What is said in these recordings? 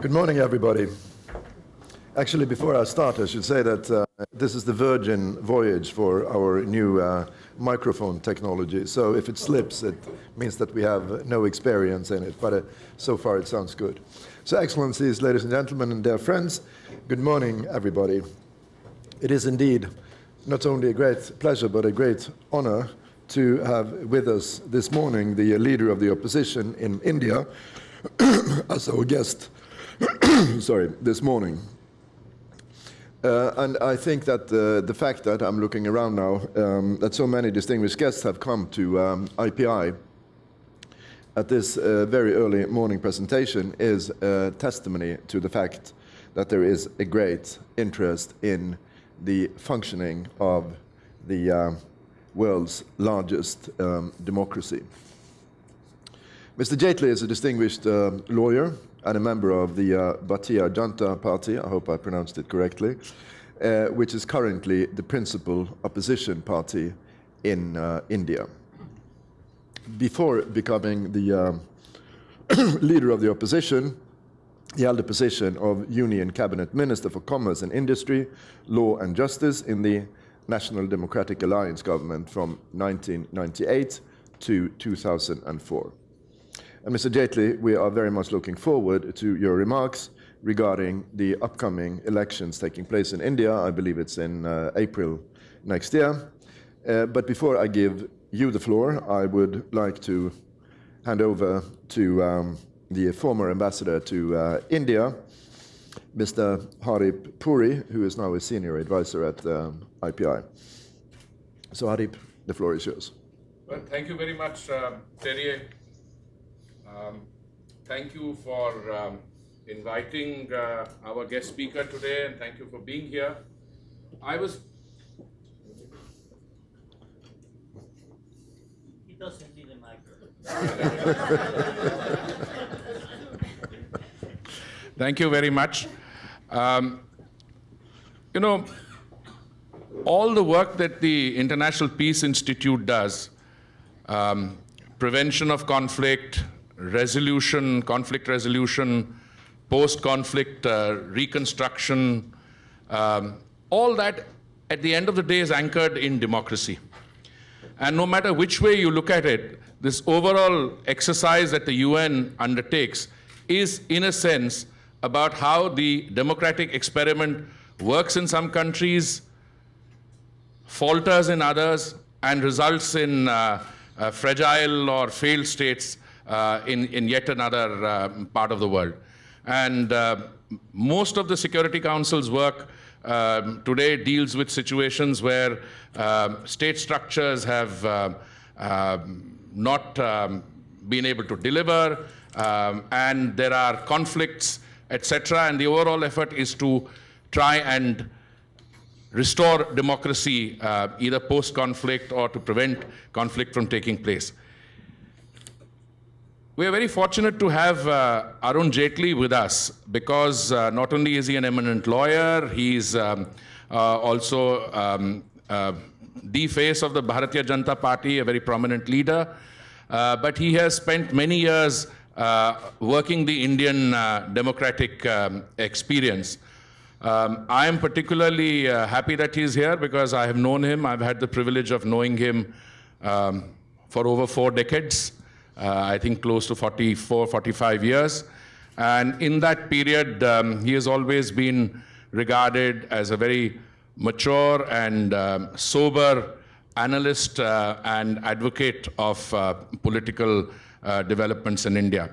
Good morning, everybody. Actually, before I start, I should say that this is the Virgin voyage for our new microphone technology. So if it slips, it means that we have no experience in it, but so far it sounds good. So Excellencies, ladies and gentlemen, and dear friends, good morning, everybody. It is indeed not only a great pleasure, but a great honor to have with us this morning the leader of the opposition in India as our guest this morning. And I think that the fact that I'm looking around now, that so many distinguished guests have come to IPI at this very early morning presentation is a testimony to the fact that there is a great interest in the functioning of the world's largest democracy. Mr. Jaitley is a distinguished lawyer and a member of the Bharatiya Janata party, I hope I pronounced it correctly, which is currently the principal opposition party in India. Before becoming the leader of the opposition, he held the position of Union Cabinet Minister for Commerce and Industry, Law and Justice in the National Democratic Alliance government from 1998 to 2004. And Mr. Jaitley, we are very much looking forward to your remarks regarding the upcoming elections taking place in India. I believe it's in April next year. But before I give you the floor, I would like to hand over to the former ambassador to India, Mr. Hardeep Puri, who is now a senior advisor at IPI. So Hardeep, the floor is yours. Well, thank you very much, Terry. Thank you for inviting our guest speaker today, and thank you for being here. Thank you very much. You know, all the work that the International Peace Institute does, prevention of conflict, conflict resolution, post-conflict reconstruction, all that at the end of the day is anchored in democracy. And no matter which way you look at it, this overall exercise that the UN undertakes is, in a sense, about how the democratic experiment works in some countries, falters in others, and results in fragile or failed states in yet another part of the world. And most of the Security Council's work today deals with situations where state structures have not been able to deliver, and there are conflicts, etc. And the overall effort is to try and restore democracy, either post-conflict or to prevent conflict from taking place. We are very fortunate to have Arun Jaitley with us because not only is he an eminent lawyer, he's also the face of the Bharatiya Janata party, a very prominent leader, but he has spent many years working the Indian democratic experience. I am particularly happy that he's here because I have known him. I've had the privilege of knowing him for over 4 decades. I think close to 44, 45 years. And in that period, he has always been regarded as a very mature and sober analyst and advocate of political developments in India.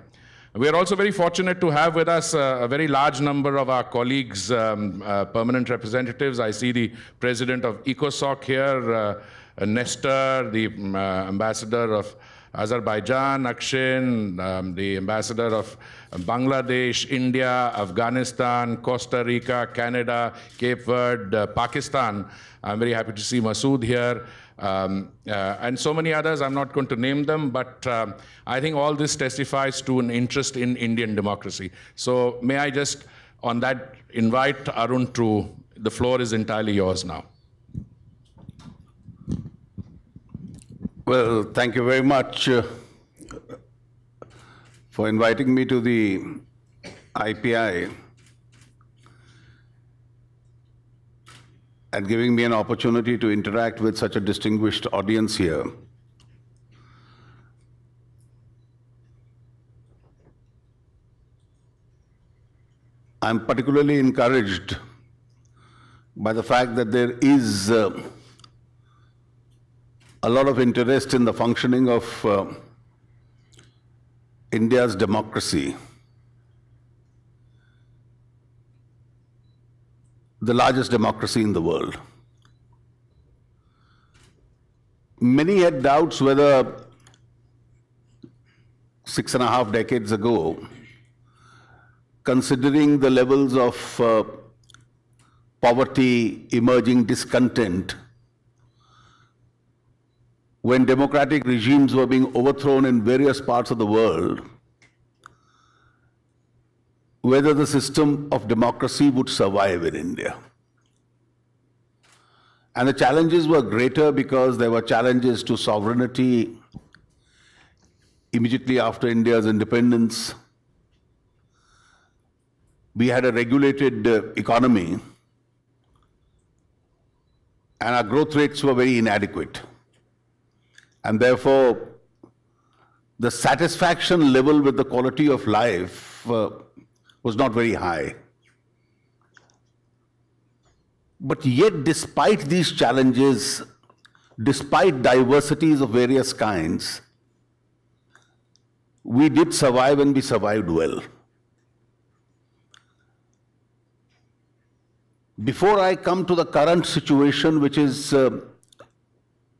We are also very fortunate to have with us a very large number of our colleagues, permanent representatives. I see the president of ECOSOC here, Nestor, the ambassador of Azerbaijan, Akshin, the ambassador of Bangladesh, India, Afghanistan, Costa Rica, Canada, Cape Verde, Pakistan. I'm very happy to see Masood here, and so many others. I'm not going to name them, but I think all this testifies to an interest in Indian democracy. So may I just, on that, invite Arun to, the floor is entirely yours now. Well, thank you very much for inviting me to the IPI and giving me an opportunity to interact with such a distinguished audience here. I'm particularly encouraged by the fact that there is a lot of interest in the functioning of India's democracy, the largest democracy in the world. Many had doubts whether 6.5 decades ago, considering the levels of poverty, emerging discontent, when democratic regimes were being overthrown in various parts of the world, whether the system of democracy would survive in India. And the challenges were greater because there were challenges to sovereignty immediately after India's independence. We had a regulated economy, and our growth rates were very inadequate. And therefore, the satisfaction level with the quality of life was not very high. But yet, despite these challenges, despite diversities of various kinds, we did survive, and we survived well. Before I come to the current situation, which is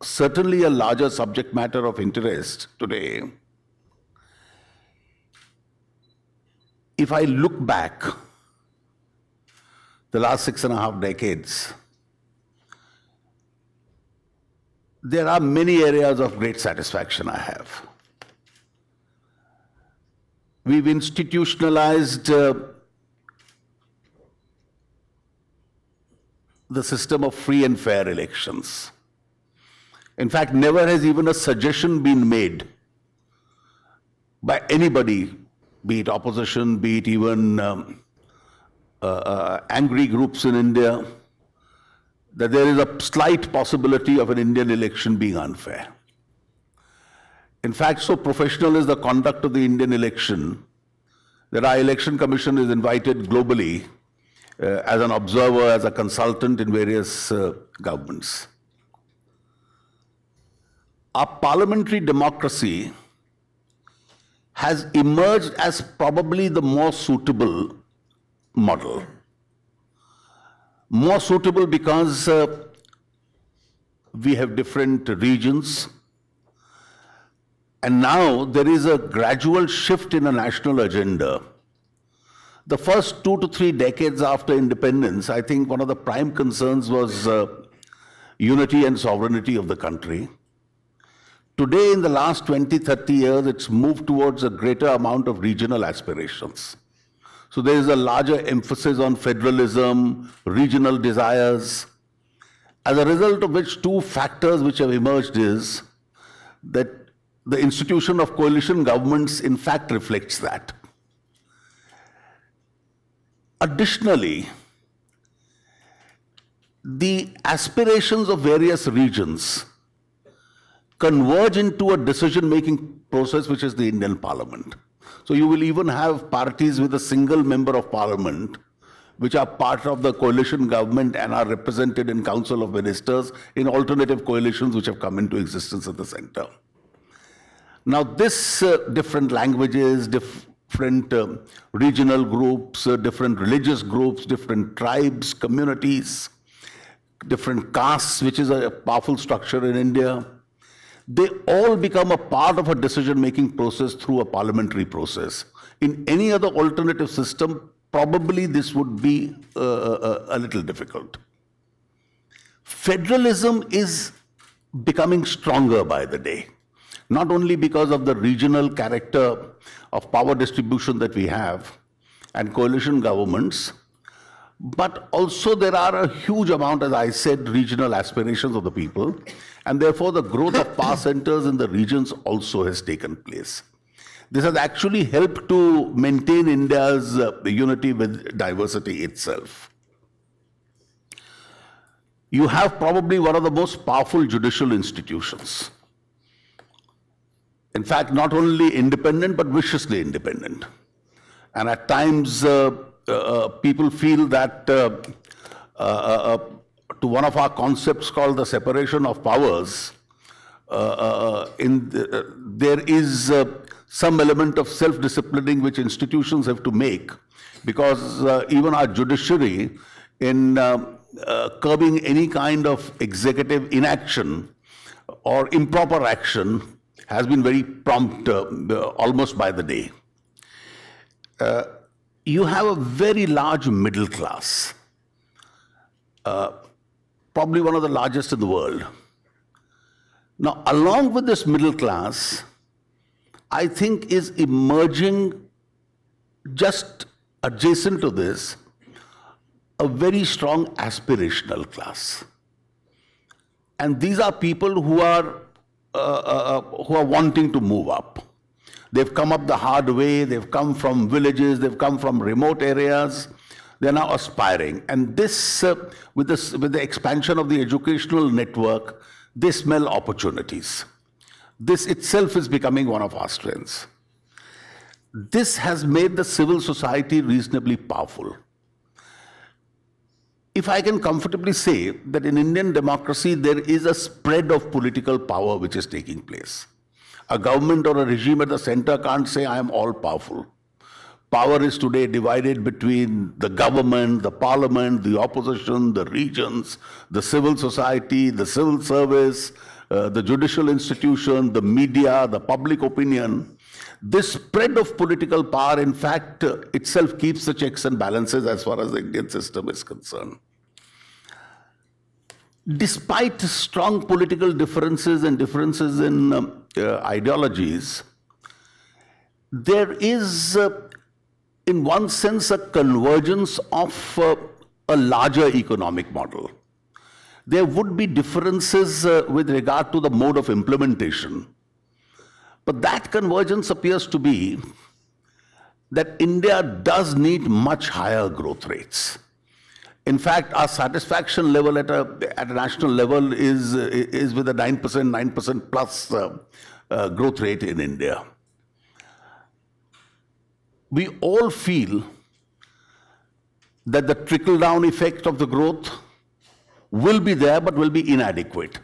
certainly a larger subject matter of interest today, if I look back the last 6.5 decades, there are many areas of great satisfaction I have. We've institutionalized the system of free and fair elections. In fact, never has even a suggestion been made by anybody, be it opposition, be it even angry groups in India, that there is a slight possibility of an Indian election being unfair. In fact, so professional is the conduct of the Indian election that our election commission is invited globally as an observer, as a consultant in various governments. Our parliamentary democracy has emerged as probably the more suitable model. More suitable because we have different regions, and now there is a gradual shift in a national agenda. The first 2 to 3 decades after independence, I think one of the prime concerns was unity and sovereignty of the country. Today, in the last 20, 30 years, it's moved towards a greater amount of regional aspirations. So there is a larger emphasis on federalism, regional desires, as a result of which 2 factors which have emerged is that the institution of coalition governments in fact reflects that. Additionally, the aspirations of various regions converge into a decision-making process, which is the Indian Parliament. So you will even have parties with a single member of Parliament, which are part of the coalition government and are represented in Council of Ministers in alternative coalitions which have come into existence at the center. Now this different languages, different regional groups, different religious groups, different tribes, communities, different castes, which is a powerful structure in India, they all become a part of a decision-making process through a parliamentary process. In any other alternative system, probably this would be a little difficult. Federalism is becoming stronger by the day, not only because of the regional character of power distribution that we have and coalition governments, but also there are a huge amount, as I said, regional aspirations of the people, and therefore the growth of power centers in the regions also has taken place. This has actually helped to maintain India's unity with diversity itself. You have probably one of the most powerful judicial institutions. In fact, not only independent, but viciously independent. And at times, people feel that to one of our concepts called the separation of powers, there is some element of self-disciplining which institutions have to make, because even our judiciary, in curbing any kind of executive inaction or improper action, has been very prompt almost by the day. You have a very large middle class, probably one of the largest in the world. Now, along with this middle class, I think is emerging, just adjacent to this, a very strong aspirational class. And these are people who are wanting to move up. They've come up the hard way, they've come from villages, they've come from remote areas, they're now aspiring. And this, with the expansion of the educational network, they smell opportunities. This itself is becoming one of our strengths. This has made the civil society reasonably powerful. If I can comfortably say that in Indian democracy, there is a spread of political power which is taking place. A government or a regime at the center can't say, I am all powerful. Power is today divided between the government, the parliament, the opposition, the regions, the civil society, the civil service, the judicial institution, the media, the public opinion. This spread of political power, in fact, itself keeps the checks and balances as far as the Indian system is concerned. Despite strong political differences and differences in ideologies, there is, in one sense, a convergence of a larger economic model. There would be differences with regard to the mode of implementation. But that convergence appears to be that India does need much higher growth rates. In fact, our satisfaction level at a national level is with a 9% plus growth rate in India. We all feel that the trickle-down effect of the growth will be there, but will be inadequate.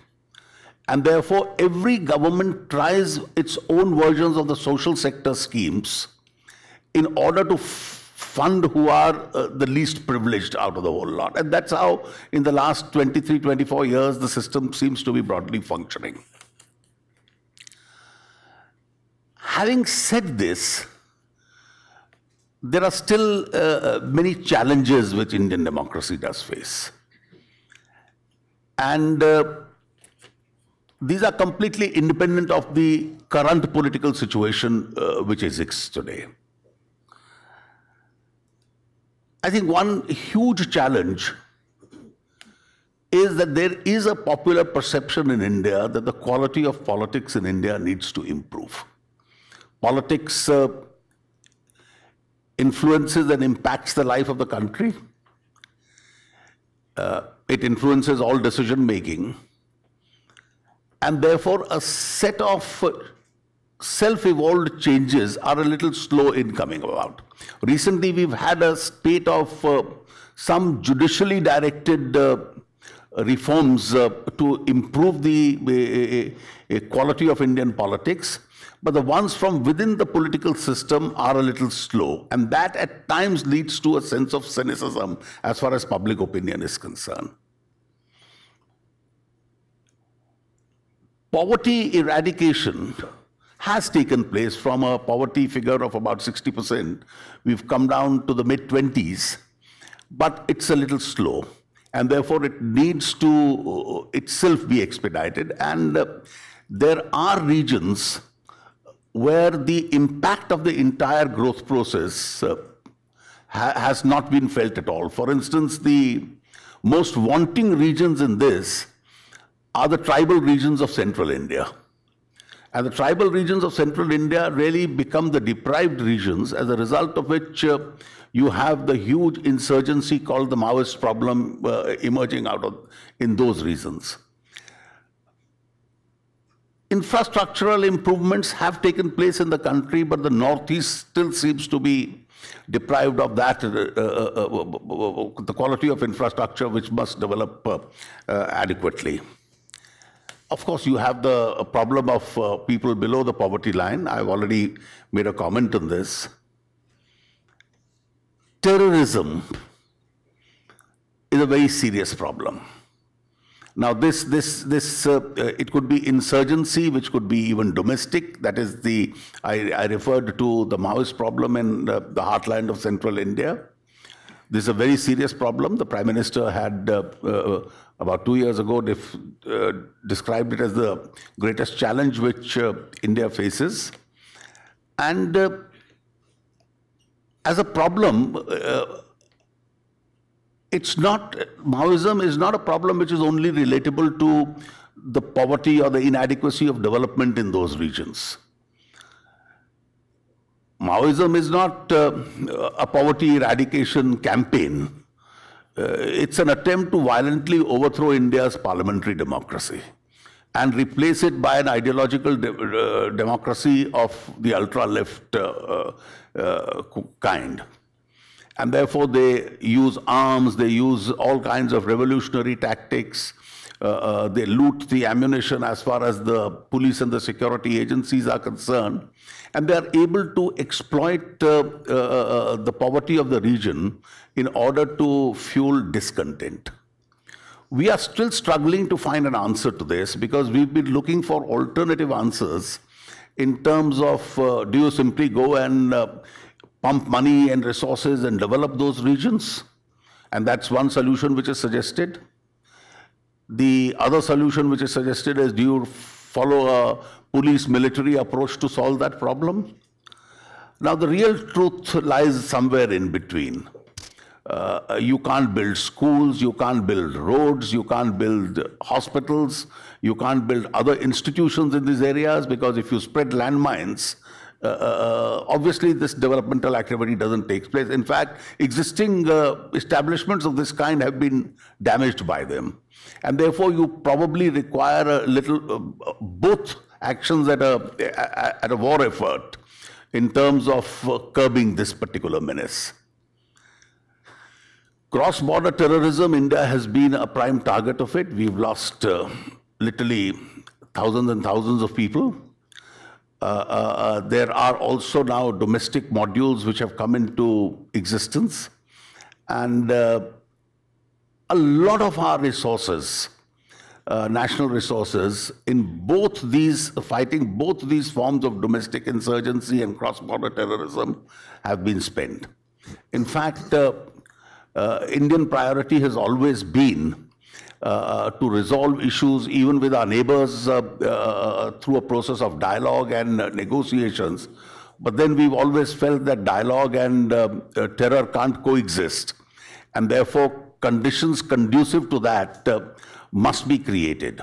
And therefore, every government tries its own versions of the social sector schemes in order to fund who are the least privileged out of the whole lot. And that's how, in the last 23, 24 years, the system seems to be broadly functioning. Having said this, there are still many challenges which Indian democracy does face. And these are completely independent of the current political situation which exists today. I think one huge challenge is that there is a popular perception in India that the quality of politics in India needs to improve. Politics influences and impacts the life of the country. It influences all decision making. And therefore, a set of self-evolved changes are a little slow in coming about. Recently, we've had a spate of some judicially directed reforms to improve the quality of Indian politics, but the ones from within the political system are a little slow, and that at times leads to a sense of cynicism as far as public opinion is concerned. Poverty eradication has taken place. From a poverty figure of about 60%. We've come down to the mid-20s, but it's a little slow, and therefore it needs to itself be expedited. And there are regions where the impact of the entire growth process has not been felt at all. For instance, the most wanting regions in this are the tribal regions of central India. And the tribal regions of central India really become the deprived regions, as a result of which you have the huge insurgency called the Maoist problem emerging out of in those regions. Infrastructural improvements have taken place in the country, but the Northeast still seems to be deprived of that, the quality of infrastructure which must develop adequately. Of course, you have the problem of people below the poverty line. I've already made a comment on this. Terrorism is a very serious problem. Now, it could be insurgency, which could be even domestic. That is I referred to the Maoist problem in the heartland of central India. This is a very serious problem. The Prime Minister had, about 2 years ago, described it as the greatest challenge which India faces. And as a problem, Maoism is not a problem which is only relatable to the poverty or the inadequacy of development in those regions. Maoism is not a poverty eradication campaign. It's an attempt to violently overthrow India's parliamentary democracy and replace it by an ideological democracy of the ultra-left kind. And therefore, they use arms, they use all kinds of revolutionary tactics, they loot the ammunition as far as the police and the security agencies are concerned, and they are able to exploit the poverty of the region in order to fuel discontent. We are still struggling to find an answer to this because we've been looking for alternative answers in terms of do you simply go and pump money and resources and develop those regions? And that's one solution which is suggested. The other solution which is suggested is, do you follow a police-military approach to solve that problem? Now, the real truth lies somewhere in between. You can't build schools, you can't build roads, you can't build hospitals, you can't build other institutions in these areas, because if you spread landmines, obviously this developmental activity doesn't take place. In fact, existing establishments of this kind have been damaged by them. And therefore, you probably require a little, both actions at a war effort in terms of curbing this particular menace. Cross-border terrorism, India has been a prime target of it. We've lost literally thousands and thousands of people. There are also now domestic modules which have come into existence. And a lot of our resources, national resources, in both these, fighting both these forms of domestic insurgency and cross-border terrorism have been spent. In fact, Indian priority has always been to resolve issues even with our neighbors through a process of dialogue and negotiations. But then we've always felt that dialogue and terror can't coexist. And therefore, conditions conducive to that must be created,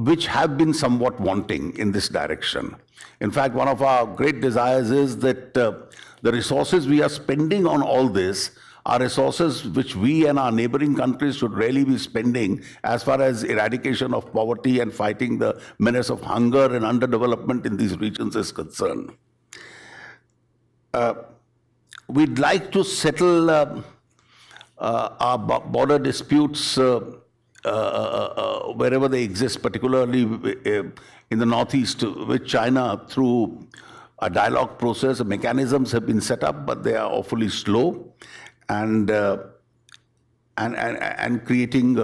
which have been somewhat wanting in this direction. In fact, one of our great desires is that the resources we are spending on all this are resources which we and our neighboring countries should really be spending as far as eradication of poverty and fighting the menace of hunger and underdevelopment in these regions is concerned. We'd like to settle our border disputes wherever they exist, particularly in the Northeast with China, through a dialogue process. Mechanisms have been set up, but they are awfully slow and creating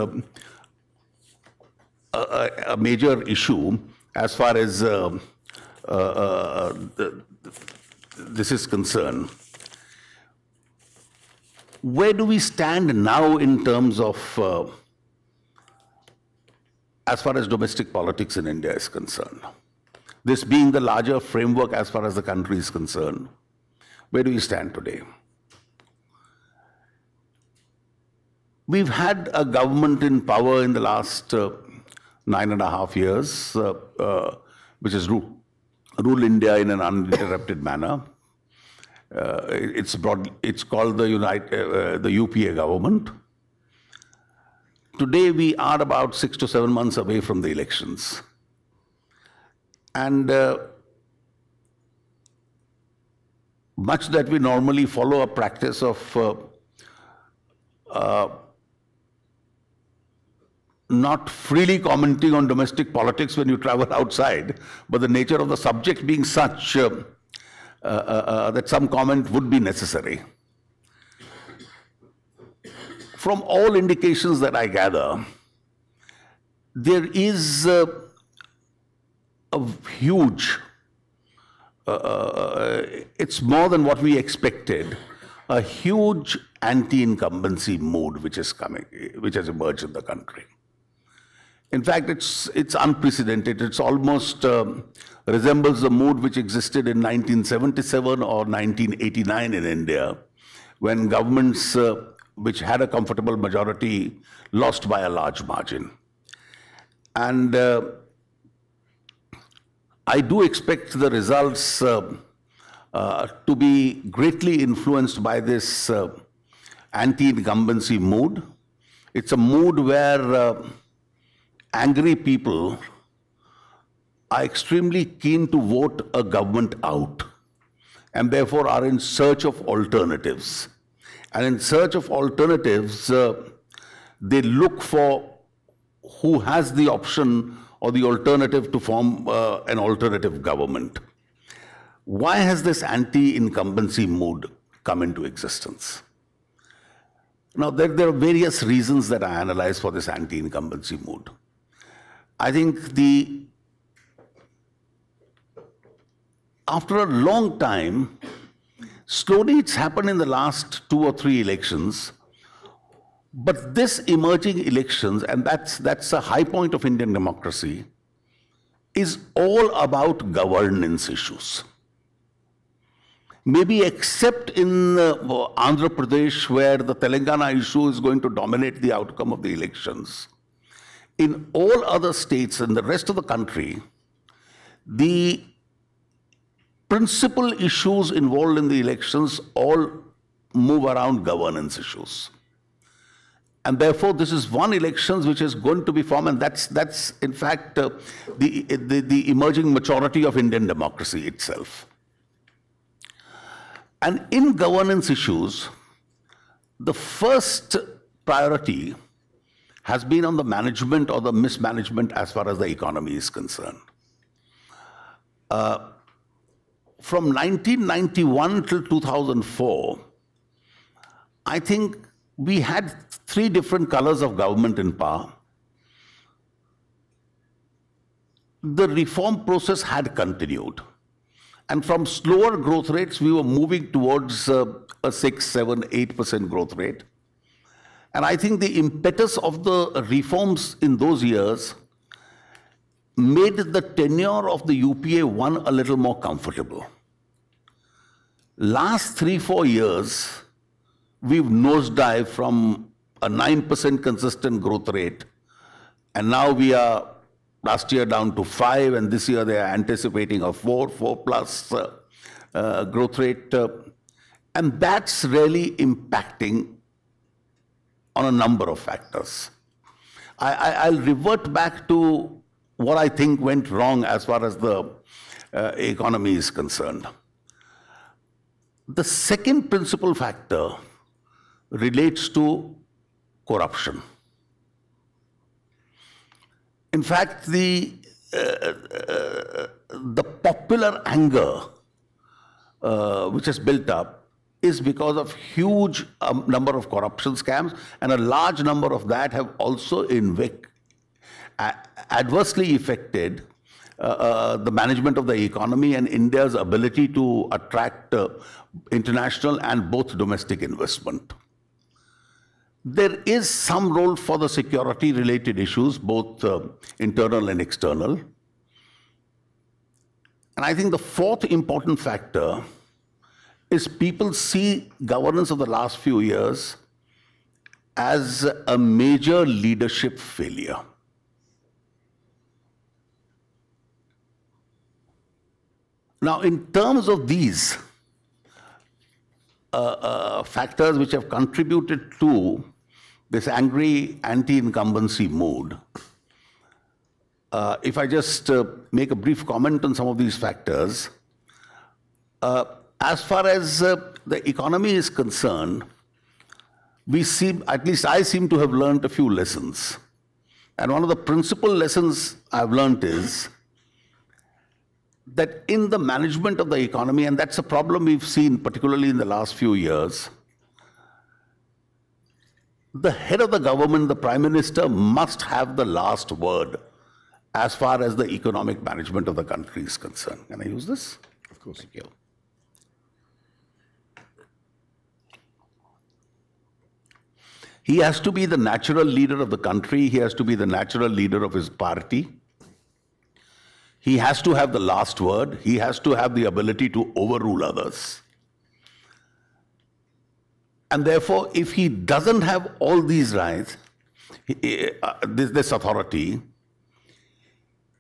a major issue as far as this is concerned. Where do we stand now in terms of, as far as domestic politics in India is concerned? This being the larger framework as far as the country is concerned, where do we stand today? We've had a government in power in the last 9.5 years, which has ruled India in an uninterrupted manner. It's called the UPA government. Today we are about 6 to 7 months away from the elections. And much that we normally follow a practice of not freely commenting on domestic politics when you travel outside, but the nature of the subject being such that some comment would be necessary. From all indications that I gather, there is a huge, it's more than what we expected, a huge anti-incumbency mood which has emerged in the country. In fact, it's unprecedented. It's almost resembles the mood which existed in 1977 or 1989 in India, when governments which had a comfortable majority lost by a large margin. And I do expect the results to be greatly influenced by this anti-incumbency mood. It's a mood where angry people are extremely keen to vote a government out and therefore are in search of alternatives. And in search of alternatives, they look for who has the option or the alternative to form an alternative government. Why has this anti-incumbency mood come into existence? Now, there are various reasons that I analyze for this anti-incumbency mood. I think after a long time, slowly it's happened in the last 2 or 3 elections, but this emerging elections, and that's a high point of Indian democracy, is all about governance issues. Maybe except in Andhra Pradesh, where the Telangana issue is going to dominate the outcome of the elections. In all other states and the rest of the country, the principal issues involved in the elections all move around governance issues. And therefore, this is one election which is going to be formed, and that's in fact the emerging maturity of Indian democracy itself. And in governance issues, the first priority has been on the management or the mismanagement as far as the economy is concerned. From 1991 till 2004, I think we had 3 different colors of government in power. The reform process had continued. And from slower growth rates, we were moving towards a 6, 7, 8% growth rate. And I think the impetus of the reforms in those years made the tenure of the UPA one a little more comfortable. Last 3, 4 years, we've nosedived from a 9% consistent growth rate, and now we are last year down to 5, and this year they are anticipating a 4 plus growth rate. And that's really impacting on a number of factors. I'll revert back to what I think went wrong as far as the economy is concerned. The second principal factor relates to corruption. In fact, the popular anger which has built up is because of huge number of corruption scams, and a large number of that have also adversely affected the management of the economy and India's ability to attract international and both domestic investment. There is some role for the security-related issues, both internal and external. And I think the fourth important factor is people see governance of the last few years as a major leadership failure. Now, in terms of these factors which have contributed to this angry anti-incumbency mood, if I just make a brief comment on some of these factors, as far as the economy is concerned, at least I seem to have learned a few lessons. And one of the principal lessons I've learned is that in the management of the economy, and that's a problem we've seen particularly in the last few years, the head of the government, the Prime Minister, must have the last word as far as the economic management of the country is concerned. Can I use this? Of course. Thank you. He has to be the natural leader of the country. He has to be the natural leader of his party. He has to have the last word. He has to have the ability to overrule others. And therefore, if he doesn't have all these rights, this authority,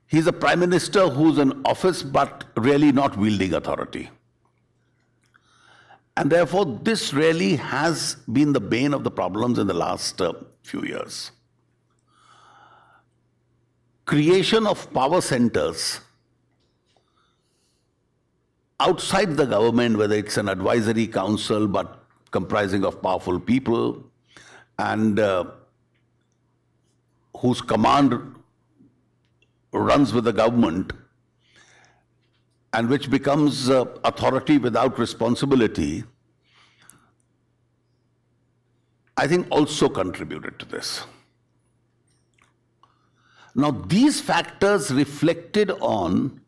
he's a prime minister who's in office but really not wielding authority. And therefore, this really has been the bane of the problems in the last few years. Creation of power centers outside the government, whether it's an advisory council but comprising of powerful people and whose command runs with the government and which becomes authority without responsibility, I think also contributed to this. Now, these factors reflected on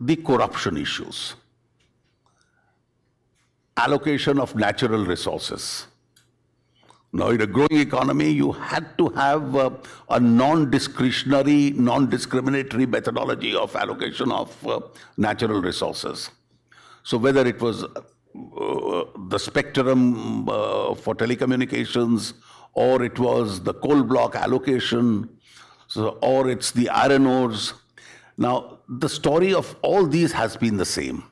the corruption issues, allocation of natural resources. Now, in a growing economy, you had to have a non-discretionary, non-discriminatory methodology of allocation of natural resources. So whether it was the spectrum for telecommunications, or it was the coal block allocation, or it's the iron ores. Now, the story of all these has been the same.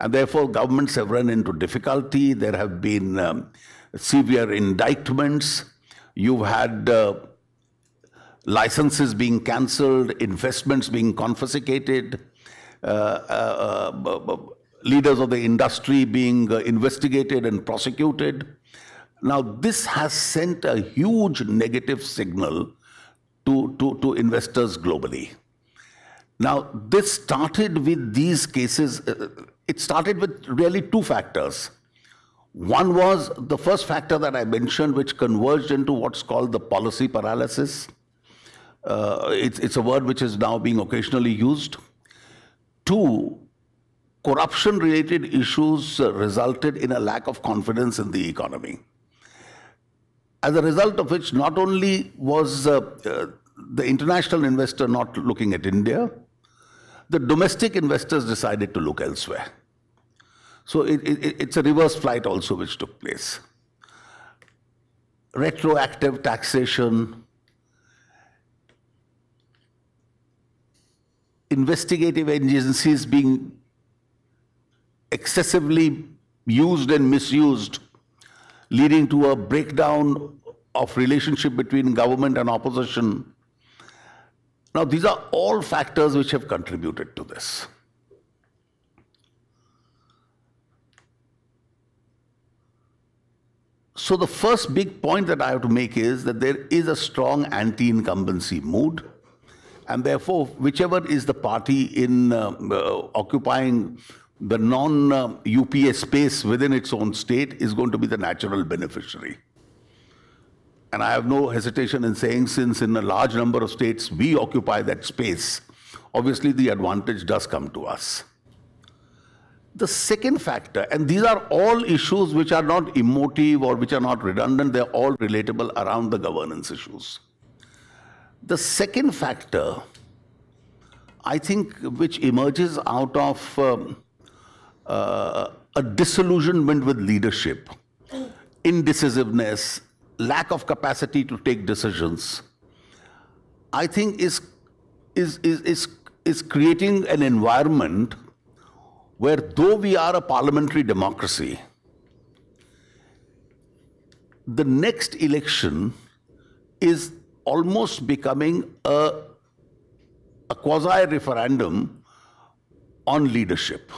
And therefore, governments have run into difficulty. There have been severe indictments. You've had licenses being cancelled, investments being confiscated, leaders of the industry being investigated and prosecuted. Now, this has sent a huge negative signal to investors globally. Now, this started with these cases. It started with really two factors. One was the first factor that I mentioned, which converged into what's called the policy paralysis. It's a word which is now being occasionally used. Two, corruption-related issues resulted in a lack of confidence in the economy. As a result of which, not only was the international investor not looking at India, the domestic investors decided to look elsewhere. So it's a reverse flight also which took place. Retroactive taxation, investigative agencies being excessively used and misused, leading to a breakdown of relationship between government and opposition. Now, these are all factors which have contributed to this. So the first big point that I have to make is that there is a strong anti-incumbency mood, and therefore, whichever is the party in occupying the non-UPA space within its own state is going to be the natural beneficiary. And I have no hesitation in saying, since in a large number of states we occupy that space, obviously the advantage does come to us. The second factor, and these are all issues which are not emotive or which are not redundant, they're all relatable around the governance issues. The second factor, I think, which emerges out of a disillusionment with leadership, indecisiveness, lack of capacity to take decisions, I think is creating an environment where though we are a parliamentary democracy, the next election is almost becoming a quasi-referendum on leadership.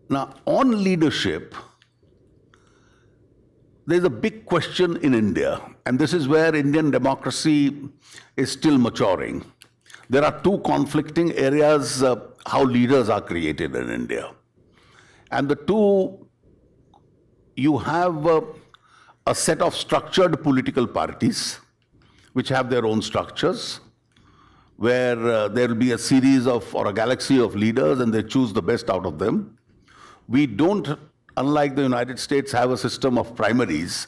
Now, on leadership, there's a big question in India, and this is where Indian democracy is still maturing. There are two conflicting areas how leaders are created in India. And the two, you have a set of structured political parties which have their own structures, where there will be a series of, or a galaxy of leaders, and they choose the best out of them. We don't, unlike the United States, have a system of primaries,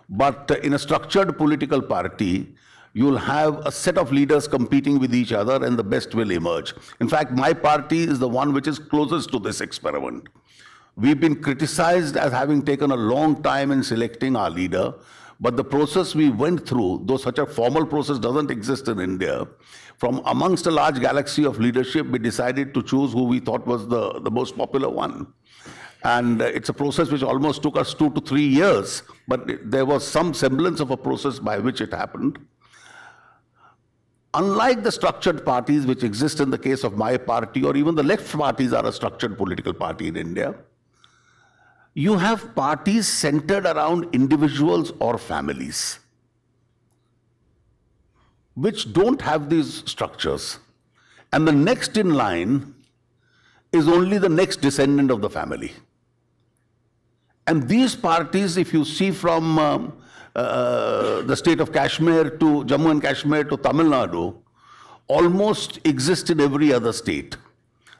but in a structured political party, you'll have a set of leaders competing with each other, and the best will emerge. In fact, my party is the one which is closest to this experiment. We've been criticized as having taken a long time in selecting our leader, but the process we went through, though such a formal process doesn't exist in India, from amongst a large galaxy of leadership, we decided to choose who we thought was the most popular one. And it's a process which almost took us 2 to 3 years, but there was some semblance of a process by which it happened. Unlike the structured parties which exist in the case of my party, or even the left parties are a structured political party in India, you have parties centered around individuals or families, which don't have these structures. And the next in line is only the next descendant of the family. And these parties, if you see from the state of Kashmir to Jammu and Kashmir to Tamil Nadu, almost exist in every other state.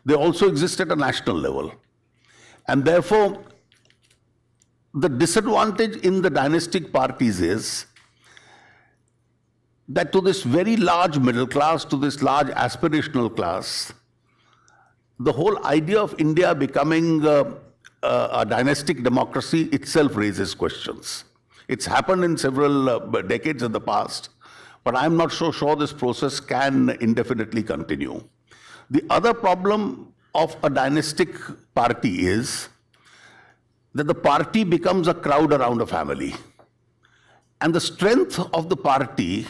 They also exist at a national level. And therefore, the disadvantage in the dynastic parties is that to this very large middle class, to this large aspirational class, the whole idea of India becoming a dynastic democracy itself raises questions. It's happened in several decades in the past, but I'm not so sure this process can indefinitely continue. The other problem of a dynastic party is that the party becomes a crowd around a family. And the strength of the party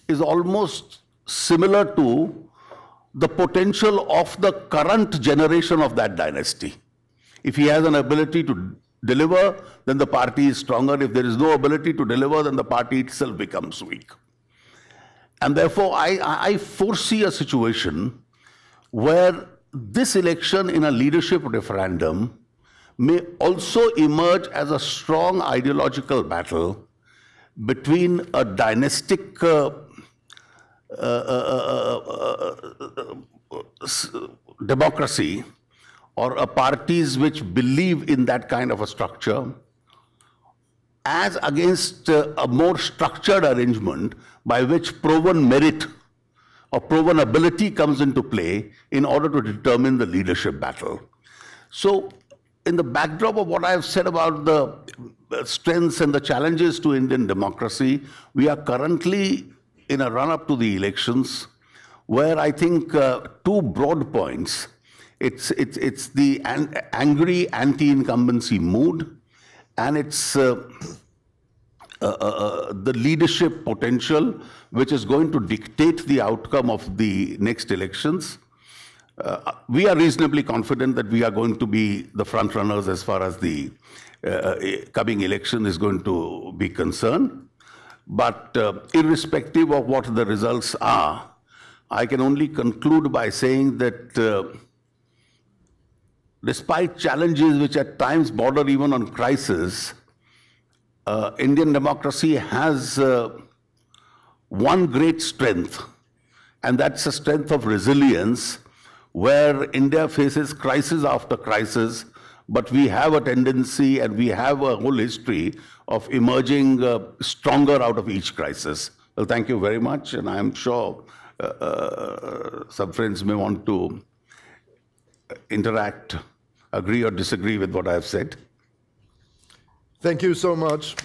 is almost similar to the potential of the current generation of that dynasty. If he has an ability to deliver, then the party is stronger. If there is no ability to deliver, then the party itself becomes weak. And therefore, I foresee a situation where this election in a leadership referendum may also emerge as a strong ideological battle between a dynastic democracy or parties which believe in that kind of a structure as against a more structured arrangement by which proven merit or proven ability comes into play in order to determine the leadership battle. So, in the backdrop of what I have said about the strengths and the challenges to Indian democracy, we are currently in a run-up to the elections where I think two broad points. It's the angry anti-incumbency mood, and it's the leadership potential which is going to dictate the outcome of the next elections. We are reasonably confident that we are going to be the front runners as far as the coming election is going to be concerned. But irrespective of what the results are, I can only conclude by saying that despite challenges which at times border even on crisis, Indian democracy has one great strength, and that's a strength of resilience, where India faces crisis after crisis, but we have a tendency and we have a whole history of emerging stronger out of each crisis. Well, thank you very much, and I'm sure some friends may want to interact, agree or disagree with what I've said. Thank you so much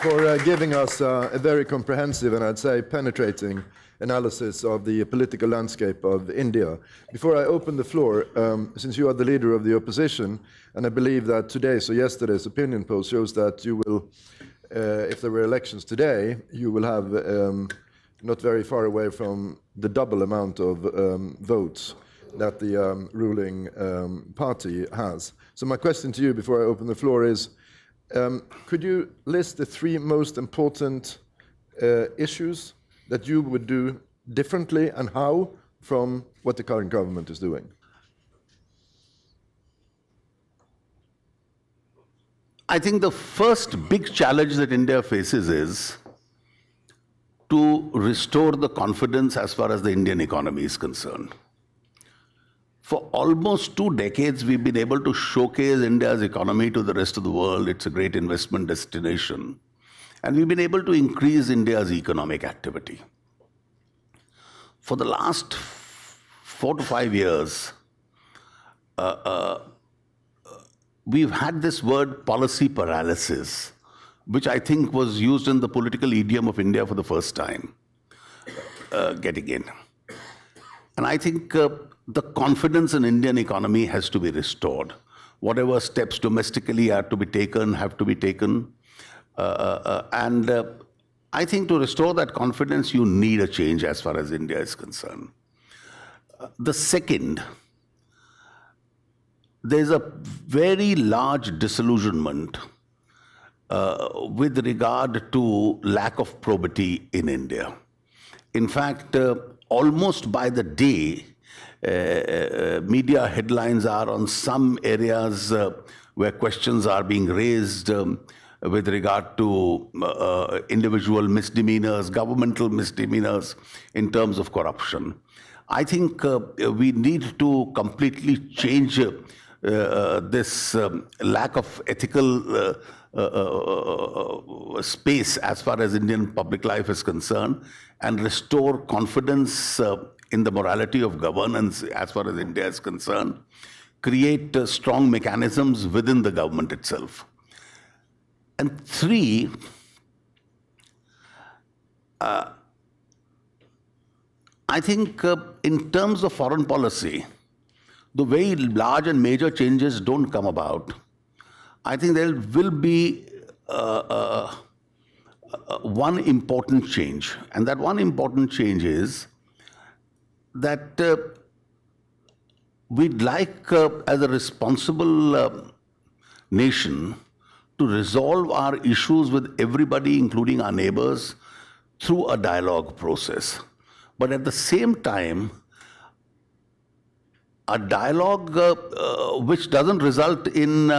for giving us a very comprehensive and I'd say penetrating analysis of the political landscape of India. Before I open the floor, since you are the leader of the opposition, and I believe that today's or yesterday's opinion poll shows that you will, if there were elections today, you will have not very far away from the double amount of votes that the ruling party has. So my question to you before I open the floor is, could you list the three most important issues that you would do differently and how from what the current government is doing? I think the first big challenge that India faces is to restore the confidence as far as the Indian economy is concerned. For almost 2 decades, we've been able to showcase India's economy to the rest of the world. It's a great investment destination. And we've been able to increase India's economic activity. For the last 4 to 5 years, we've had this word policy paralysis, which I think was used in the political idiom of India for the first time, getting in. And I think the confidence in Indian economy has to be restored. Whatever steps domestically have to be taken, I think to restore that confidence, you need a change as far as India is concerned. The second, there's a very large disillusionment with regard to lack of probity in India. In fact, almost by the day, media headlines are on some areas where questions are being raised with regard to individual misdemeanors, governmental misdemeanors in terms of corruption. I think we need to completely change this lack of ethical space as far as Indian public life is concerned and restore confidence in the morality of governance as far as India is concerned, create strong mechanisms within the government itself. And three, I think in terms of foreign policy, the very large and major changes don't come about. I think there will be one important change, and that one important change is that we'd like, as a responsible nation, to resolve our issues with everybody, including our neighbors, through a dialogue process. But at the same time, a dialogue which doesn't result in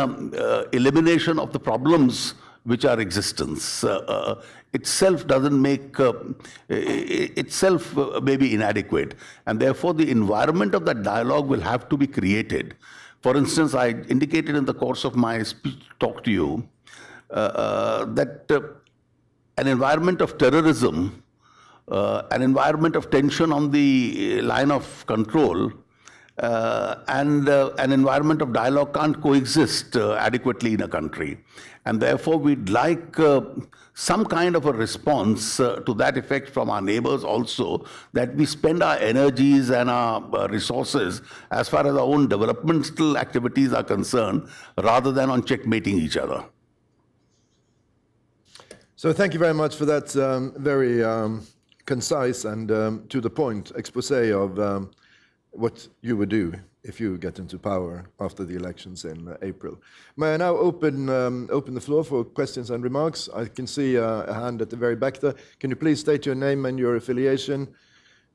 elimination of the problems which are existence itself doesn't make itself may be inadequate, and therefore the environment of that dialogue will have to be created. For instance, I indicated in the course of my speech talk to you that an environment of terrorism, an environment of tension on the line of control, and an environment of dialogue can't coexist adequately in a country. And therefore, we'd like some kind of a response to that effect from our neighbors also, that we spend our energies and our resources as far as our own developmental activities are concerned, rather than on checkmating each other. So thank you very much for that very concise and to the point expose of what you would do if you get into power after the elections in April. May I now open the floor for questions and remarks? I can see a hand at the very back there. Can you please state your name and your affiliation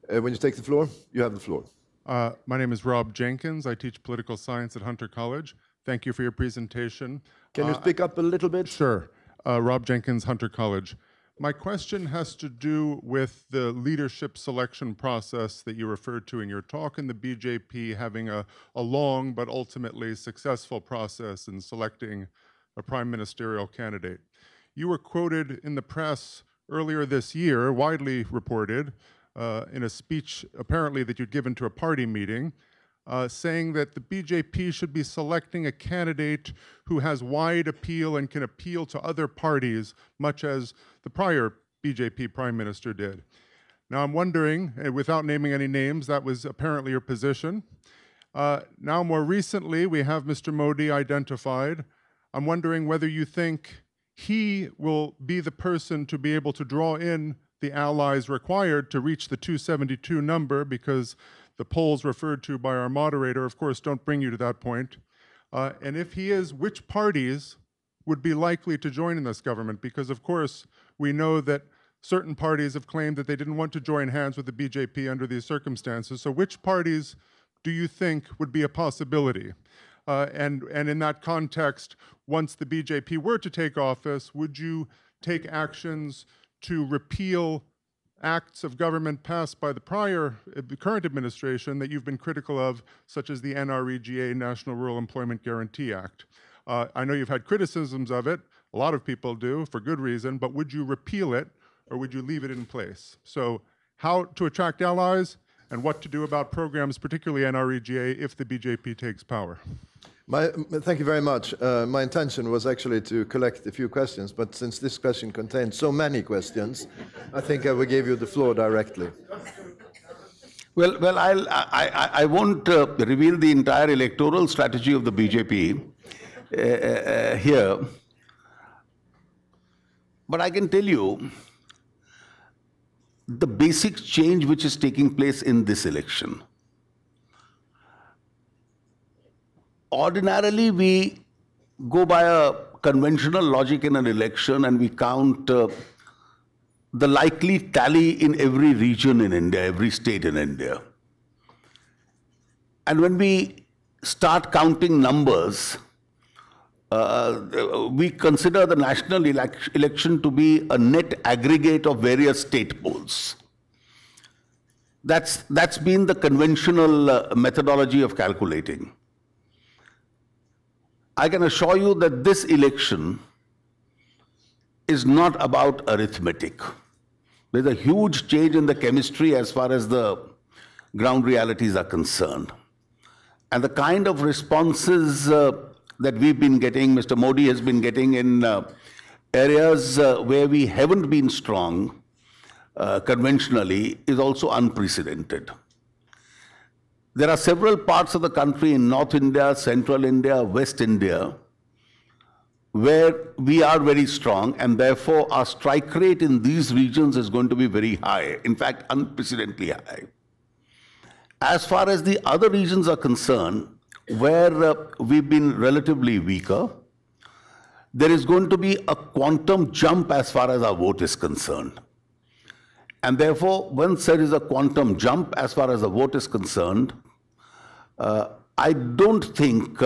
when you take the floor? You have the floor. My name is Rob Jenkins. I teach political science at Hunter College. Thank you for your presentation. Can you speak up a little bit? Sure. Rob Jenkins, Hunter College. My question has to do with the leadership selection process that you referred to in your talk, and the BJP having a long but ultimately successful process in selecting a prime ministerial candidate. You were quoted in the press earlier this year, widely reported, in a speech apparently that you'd given to a party meeting, saying that the BJP should be selecting a candidate who has wide appeal and can appeal to other parties, much as the prior BJP prime minister did. Now I'm wondering, without naming any names, that was apparently your position. Now more recently, we have Mr. Modi identified. I'm wondering whether you think he will be the person to be able to draw in the allies required to reach the 272 number, because the polls referred to by our moderator, of course, don't bring you to that point. And if he is, which parties would be likely to join in this government? Because, of course, we know that certain parties have claimed that they didn't want to join hands with the BJP under these circumstances. So which parties do you think would be a possibility? And in that context, once the BJP were to take office, would you take actions to repeal acts of government passed by the current administration that you've been critical of, such as the NREGA, National Rural Employment Guarantee Act? I know you've had criticisms of it. A lot of people do, for good reason, but would you repeal it or would you leave it in place? So how to attract allies and what to do about programs, particularly NREGA, if the BJP takes power? Thank you very much. My intention was actually to collect a few questions, but since this question contains so many questions, I think I will give you the floor directly. Well, I won't reveal the entire electoral strategy of the BJP here, but I can tell you the basic change which is taking place in this election. Ordinarily, we go by a conventional logic in an election and we count the likely tally in every region in India, every state in India. And when we start counting numbers, we consider the national election to be a net aggregate of various state polls. That's been the conventional methodology of calculating. I can assure you that this election is not about arithmetic. There's a huge change in the chemistry as far as the ground realities are concerned. And the kind of responses that we've been getting, Mr. Modi has been getting in areas where we haven't been strong conventionally is also unprecedented. There are several parts of the country in North India, Central India, West India, where we are very strong, and therefore our strike rate in these regions is going to be very high, in fact, unprecedentedly high. As far as the other regions are concerned, where we've been relatively weaker, there is going to be a quantum jump as far as our vote is concerned. And therefore, once there is a quantum jump as far as the vote is concerned, I don't think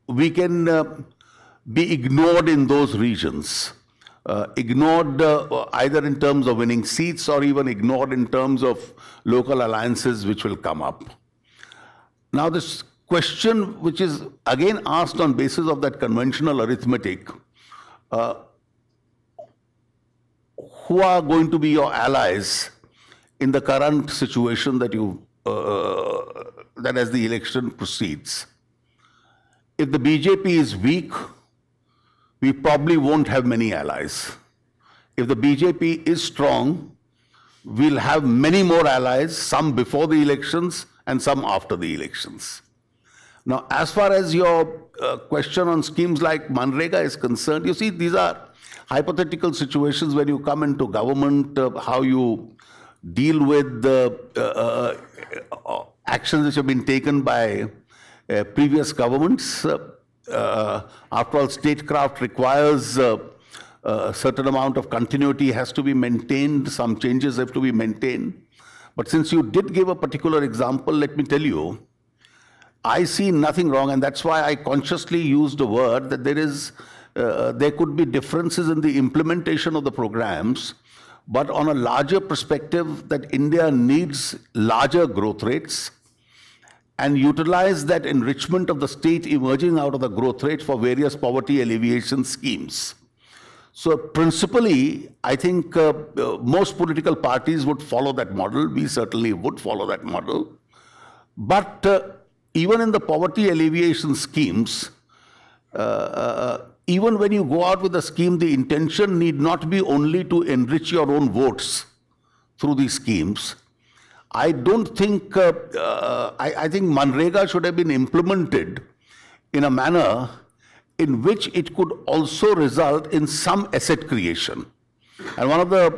we can be ignored in those regions. Ignored either in terms of winning seats or even ignored in terms of local alliances which will come up. Now this question, which is again asked on basis of that conventional arithmetic, who are going to be your allies in the current situation that that as the election proceeds? If the BJP is weak, we probably won't have many allies. If the BJP is strong, we'll have many more allies, some before the elections and some after the elections. Now, as far as your question on schemes like Manrega is concerned, you see, these are hypothetical situations when you come into government, how you deal with the actions which have been taken by previous governments. After all, statecraft requires a certain amount of continuity has to be maintained, some changes have to be maintained. But since you did give a particular example, let me tell you, I see nothing wrong, and that's why I consciously used the word that there could be differences in the implementation of the programs, but on a larger perspective that India needs larger growth rates and utilize that enrichment of the state emerging out of the growth rate for various poverty alleviation schemes. So principally, I think most political parties would follow that model. We certainly would follow that model. But even in the poverty alleviation schemes, even when you go out with a scheme, the intention need not be only to enrich your own votes through these schemes. I don't think, I think Manrega should have been implemented in a manner in which it could also result in some asset creation. And one of the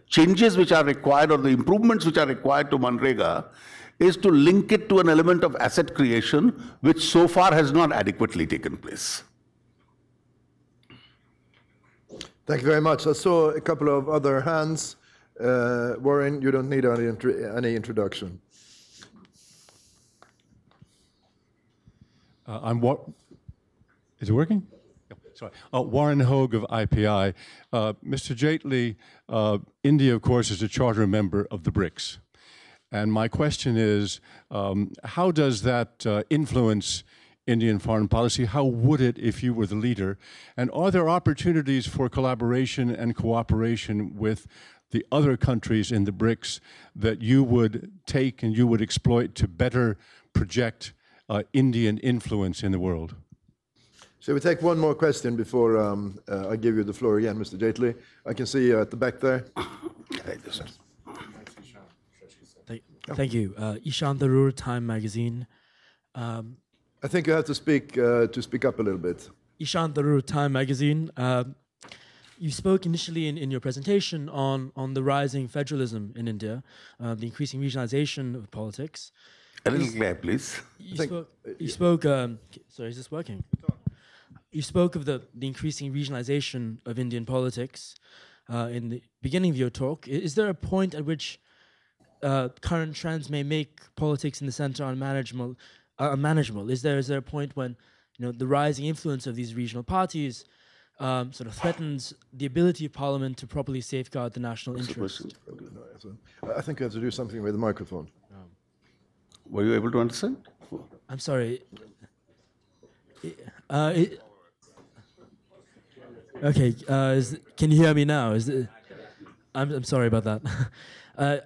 changes which are required, or the improvements which are required to Manrega, is to link it to an element of asset creation, which so far has not adequately taken place. Thank you very much. I saw a couple of other hands. Warren, you don't need any introduction. Is it working? Sorry. Warren Hogue of IPI. Mr. Jaitley, India, of course, is a charter member of the BRICS. And my question is, how does that influence Indian foreign policy? How would it if you were the leader? And are there opportunities for collaboration and cooperation with the other countries in the BRICS that you would take and you would exploit to better project Indian influence in the world? Shall we take one more question before I give you the floor again, Mr. Jaitley? I can see you at the back there. Thank you. Ishan Tharoor, Time Magazine. I think you have to speak up a little bit. Ishan Tharoor, Time Magazine. You spoke initially in your presentation on the rising federalism in India, the increasing regionalization of politics. A little clear, please. You spoke sorry, is this working? You spoke of the increasing regionalization of Indian politics in the beginning of your talk. Is there a point at which current trends may make politics in the center unmanageable? Is there a point when the rising influence of these regional parties sort of threatens the ability of Parliament to properly safeguard the national interest? I think you have to do something with the microphone. Were you able to understand? I'm sorry. Okay, can you hear me now? I'm sorry about that.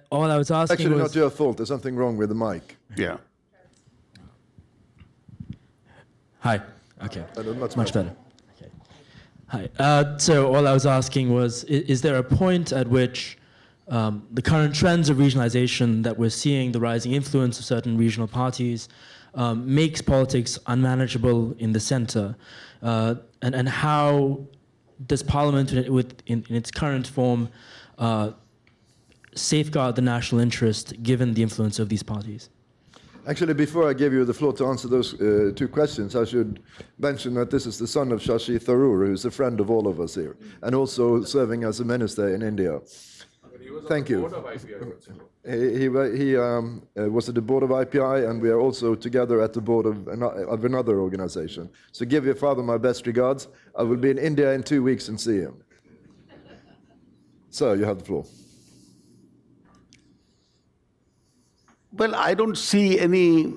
All I was asking Actually, was... not your fault. There's something wrong with the mic. Yeah. Hi. Okay. Much better. Okay. Hi. So all I was asking was, is there a point at which the current trends of regionalization that we're seeing, the rising influence of certain regional parties, makes politics unmanageable in the center? And how does Parliament, in its current form, safeguard the national interest given the influence of these parties? Actually, before I give you the floor to answer those two questions, I should mention that this is the son of Shri Tharoor, who's a friend of all of us here, and also serving as a minister in India. Thank you. He was at the board of IPI, and we are also together at the board of another organization. So give your father my best regards. I will be in India in 2 weeks and see him. Sir, you have the floor. Well, I don't see any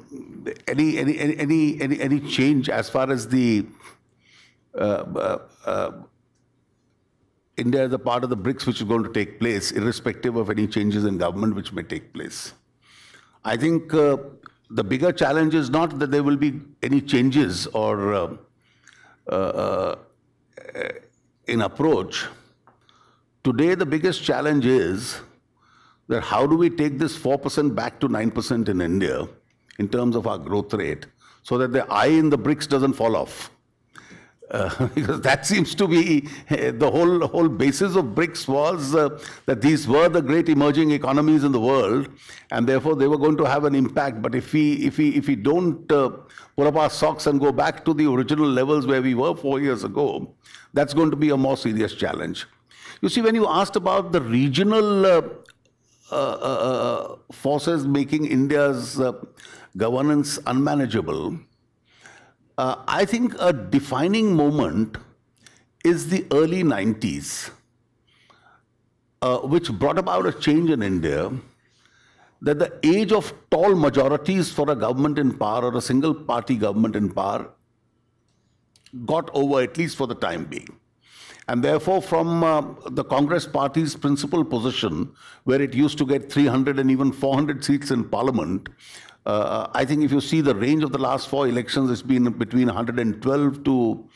change as far as the India is a part of the BRICS which is going to take place, irrespective of any changes in government which may take place. I think the bigger challenge is not that there will be any changes or in approach. Today, the biggest challenge is that how do we take this 4% back to 9% in India in terms of our growth rate so that the eye in the BRICS doesn't fall off. Because that seems to be the whole basis of BRICS was that these were the great emerging economies in the world, and therefore they were going to have an impact. But if we don't pull up our socks and go back to the original levels where we were 4 years ago, that's going to be a more serious challenge. You see, when you asked about the regional forces making India's governance unmanageable, I think a defining moment is the early 90s, which brought about a change in India, that the age of tall majorities for a government in power or a single party government in power got over, at least for the time being. And therefore, from the Congress party's principal position, where it used to get 300 and even 400 seats in parliament, I think if you see the range of the last 4 elections, it's been between 112 to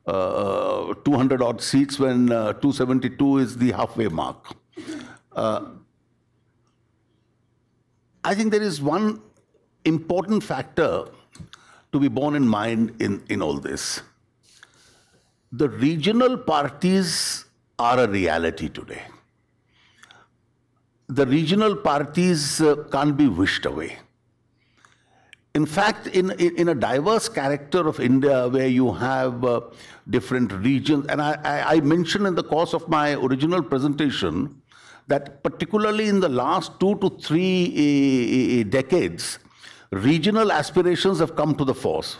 200 odd seats, when 272 is the halfway mark. I think there is one important factor to be borne in mind in all this. The regional parties are a reality today. The regional parties can't be wished away. In fact, in a diverse character of India, where you have different regions, and I mentioned in the course of my original presentation that particularly in the last 2 to 3 decades, regional aspirations have come to the force.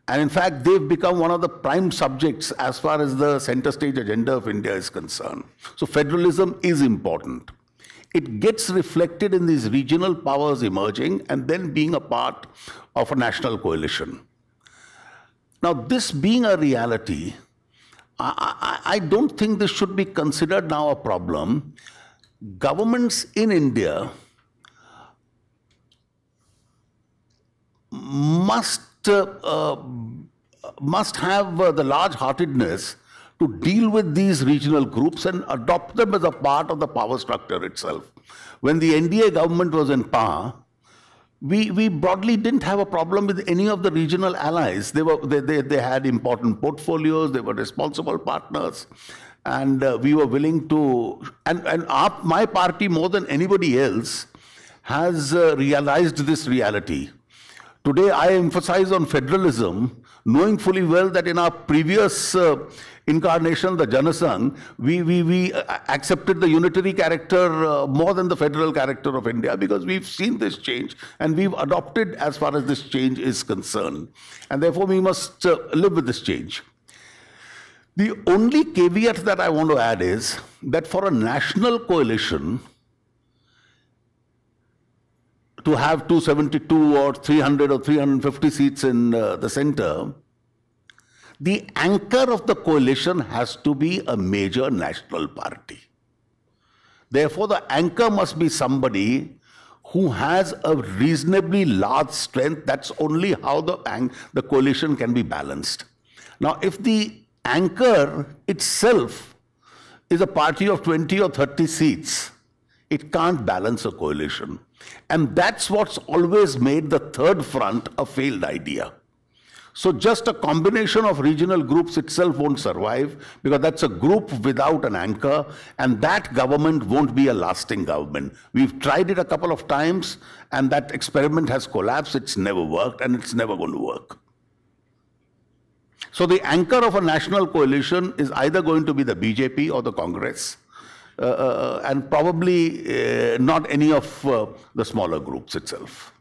And in fact, they've become one of the prime subjects as far as the center stage agenda of India is concerned. So federalism is important. It gets reflected in these regional powers emerging and then being a part of a national coalition. Now, this being a reality, I don't think this should be considered now a problem. Governments in India must have the large-heartedness to deal with these regional groups and adopt them as a part of the power structure itself. When the NDA government was in power, we broadly didn't have a problem with any of the regional allies. They had important portfolios, they were responsible partners, and we were willing to, my party more than anybody else has realized this reality. Today, I emphasize on federalism, knowing fully well that in our previous incarnation, the Janata, we accepted the unitary character more than the federal character of India, because we've seen this change and we've adopted as far as this change is concerned. And therefore, we must live with this change. The only caveat that I want to add is that for a national coalition, to have 272 or 300 or 350 seats in the center, the anchor of the coalition has to be a major national party. Therefore, the anchor must be somebody who has a reasonably large strength. That's only how the coalition can be balanced. Now, if the anchor itself is a party of 20 or 30 seats, it can't balance a coalition. And that's what's always made the third front a failed idea. So just a combination of regional groups itself won't survive, because that's a group without an anchor, and that government won't be a lasting government. We've tried it a couple of times, and that experiment has collapsed. It's never worked, and it's never going to work. So the anchor of a national coalition is either going to be the BJP or the Congress. And probably not any of the smaller groups itself.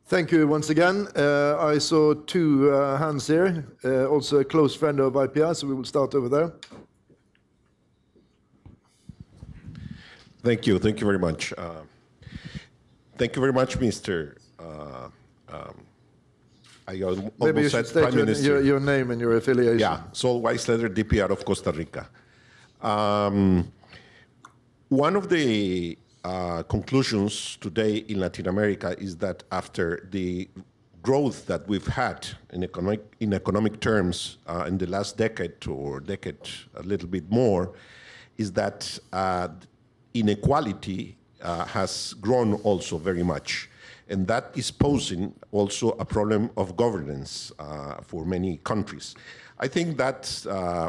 Thank you once again. I saw 2 hands here, also a close friend of IPI, so we will start over there. Thank you very much. Thank you very much, Mr. I almost Maybe you said should Prime state Minister. your name and your affiliation. Yeah, Sol Weisletter, DPR of Costa Rica. One of the conclusions today in Latin America is that after the growth that we've had in economic terms in the last decade or a little bit more, is that inequality has grown also very much. And that is posing also a problem of governance for many countries. I think that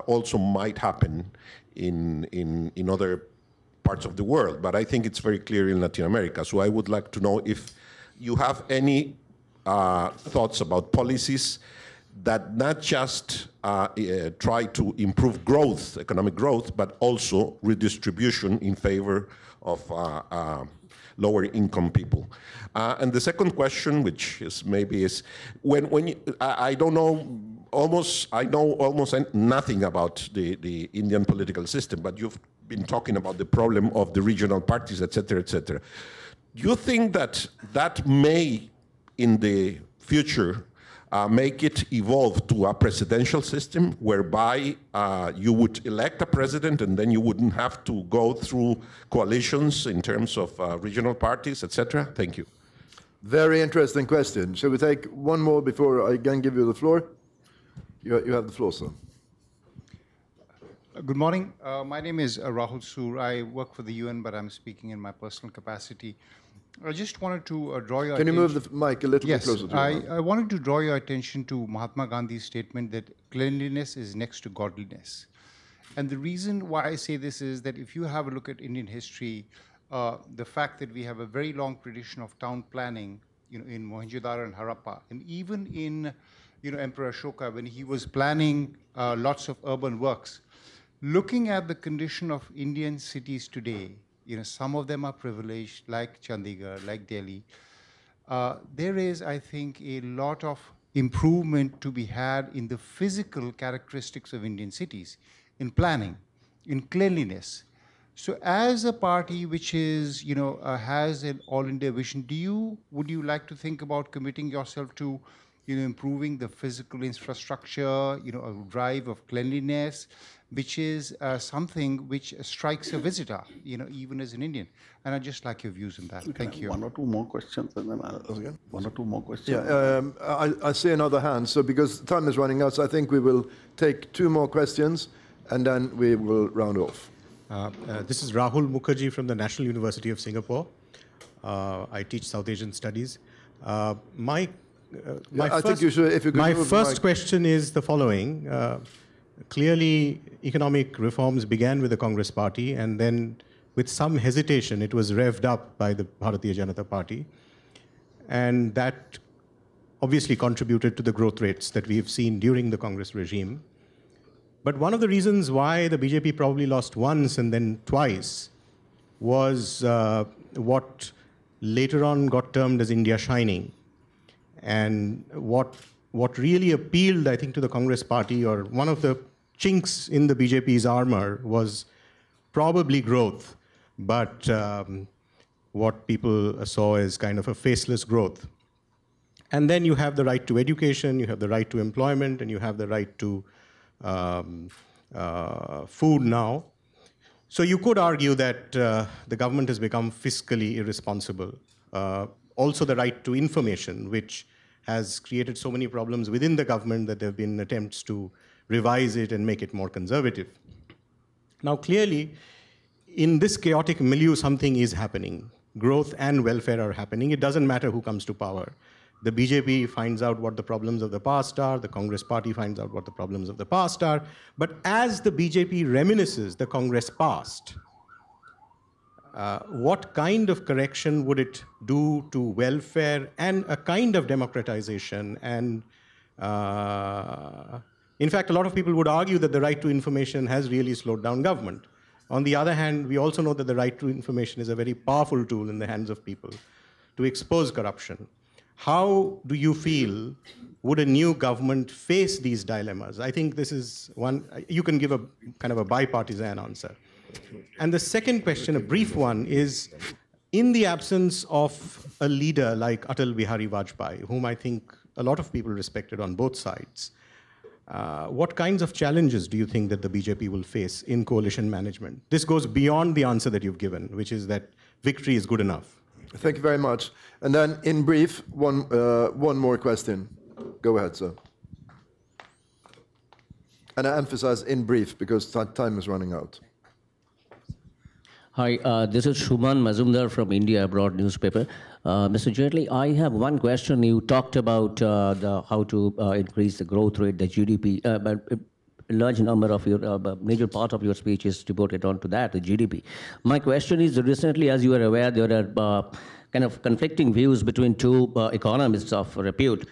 also might happen in other parts of the world, but I think it's very clear in Latin America. So I would like to know if you have any thoughts about policies that not just try to improve growth, economic growth, but also redistribution in favor of lower income people. And the second question, which is maybe is, when you, I don't know, I know almost nothing about the Indian political system, but you've been talking about the problem of the regional parties, et cetera, et cetera. Do you think that that may, in the future, make it evolve to a presidential system whereby you would elect a president and then you wouldn't have to go through coalitions in terms of regional parties, et cetera? Thank you. Very interesting question. Shall we take one more before I again give you the floor? You have the floor, sir. Good morning. My name is Rahul Soor. I work for the UN, but I'm speaking in my personal capacity. I just wanted to draw your attention. Can you move the mic a little bit closer to you? I wanted to draw your attention to Mahatma Gandhi's statement that cleanliness is next to godliness. And the reason why I say this is that if you have a look at Indian history, the fact that we have a very long tradition of town planning, in Mohenjo-daro and Harappa, and even in, Emperor Ashoka, when he was planning lots of urban works, looking at the condition of Indian cities today, some of them are privileged, like Chandigarh, like Delhi. There is, I think, a lot of improvement to be had in the physical characteristics of Indian cities, in planning, in cleanliness. So as a party which is, has an all-India vision, would you like to think about committing yourself to, improving the physical infrastructure, a drive of cleanliness, which is something which strikes a visitor, even as an Indian? And I'd just like your views on that. Thank you. One or two more questions, and then one or two more questions. Yeah, I see another hand. So because time is running out, so I think we will take two more questions, and then we will round off. This is Rahul Mukherjee from the National University of Singapore. I teach South Asian Studies. My first question is the following. Clearly, economic reforms began with the Congress Party, and then with some hesitation, it was revved up by the Bharatiya Janata Party. And that obviously contributed to the growth rates that we have seen during the Congress regime. But one of the reasons why the BJP probably lost once and then twice was what later on got termed as India Shining. And what really appealed, I think, to the Congress Party, or one of the chinks in the BJP's armor, was probably growth, but what people saw as kind of a faceless growth. And then you have the right to education, you have the right to employment, and you have the right to food now. So you could argue that the government has become fiscally irresponsible. Also the right to information, which has created so many problems within the government that there have been attempts to revise it and make it more conservative. Now clearly, in this chaotic milieu, something is happening. Growth and welfare are happening. It doesn't matter who comes to power. The BJP finds out what the problems of the past are, the Congress Party finds out what the problems of the past are, but as the BJP reminisces the Congress past, what kind of correction would it do to welfare and a kind of democratization? And in fact, a lot of people would argue that the right to information has really slowed down government. On the other hand, we also know that the right to information is a very powerful tool in the hands of people to expose corruption. How do you feel would a new government face these dilemmas? I think this is one, you can give a kind of a bipartisan answer. And the second question, a brief one, is in the absence of a leader like Atal Bihari Vajpayee, whom I think a lot of people respected on both sides, what kinds of challenges do you think that the BJP will face in coalition management? This goes beyond the answer that you've given, which is that victory is good enough. Thank you very much. And then, in brief, one more question. Go ahead, sir. And I emphasize in brief because time is running out. Hi, this is Shuman Mazumdar from India Abroad newspaper. Mr. Jaitley, I have one question. You talked about how to increase the growth rate, the GDP, but a large number of your, major part of your speech is devoted on to that, the GDP. My question is, recently, as you are aware, there are kind of conflicting views between two economists of repute,